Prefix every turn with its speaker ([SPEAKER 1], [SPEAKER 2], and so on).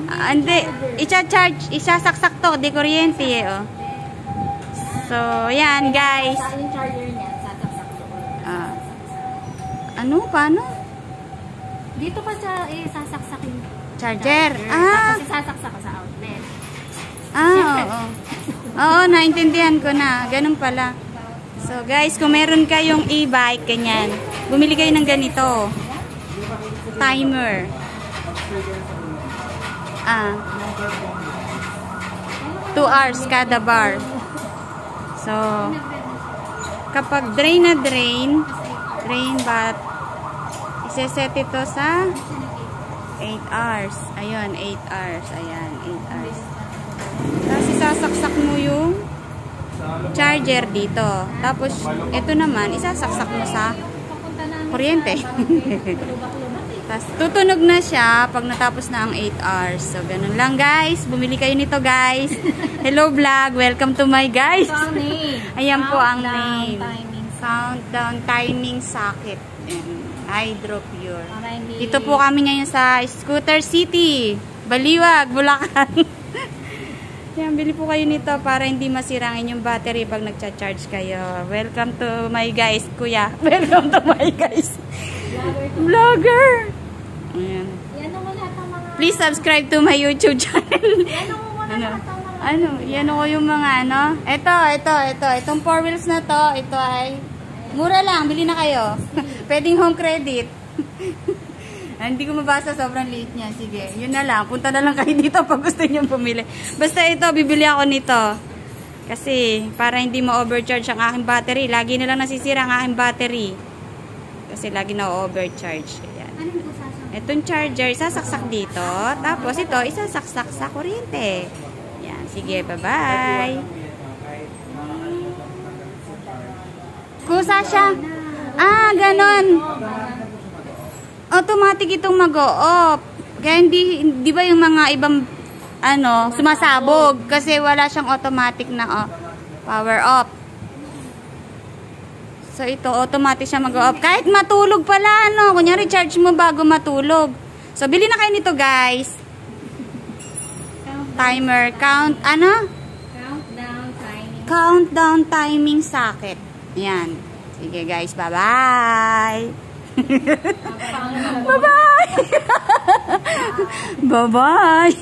[SPEAKER 1] Hindi, i-charge, isasaksak to, di kuryente eh, oh. So, yan guys.
[SPEAKER 2] Yung charger niya, sasaksak to.
[SPEAKER 1] Ano? Paano?
[SPEAKER 2] Dito pa siya sasaksak yung
[SPEAKER 1] Charger.
[SPEAKER 2] Tapos isasaksak ka sa outlet.
[SPEAKER 1] Oo. Oo, naintindihan ko na. Ganun pala. So guys, kung meron kayong e-bike, ganyan, bumili kayo ng ganito. Timer. 2 hours kada bar. So, kapag drain na drain but iseset ito sa 8 hours. Ayun, 8 hours. Ayan, 8 hours. Tapos isasaksak mo yung charger dito. Tapos, ito naman, isasaksak mo sa kuryente. Tapos, tutunog na siya pag natapos na ang 8 hours. So, ganun lang guys. Bumili kayo nito guys. Hello vlog. Welcome to my guys. Ayan po ang name. Countdown timing socket. Hydro Pure. Dito po kami ngayon sa Scooter City. Baliwag, Bulacan. Yan, bili po kayo nito para hindi masira ang inyong battery pag nagcha-charge kayo. Welcome to my guys, kuya. Welcome to my guys. Vlogger. Ayan. Please subscribe to my YouTube channel. Yan ko yung mga ano. Itong 4 wheels na to, ito ay mura lang, bili na kayo. Pwedeng home credit. Hindi ko mabasa, sobrang liit niya. Sige, yun na lang. Punta na lang kayo dito pag gusto niyo bumili. Basta ito, bibili ako nito. Kasi, para hindi ma-overcharge ang aking battery. Lagi na lang nasisira ang aking battery. Kasi lagi na-overcharge. Ayan. Itong charger, isasaksak dito. Tapos ito, isasaksak sa kuryente. Ayan, sige, bye-bye. Kusa siya. Ganon. Automatic itong mag-o-off. Kaya hindi ba yung mga ibang sumasabog kasi wala siyang automatic na power off. So ito automatic siya mag-o-off. Kahit matulog pala kunyari charge mo bago matulog. So bili na kayo nito, guys. Timer countdown timing socket. Ayan. Sige guys, bye-bye. Bye-bye. Bye-bye.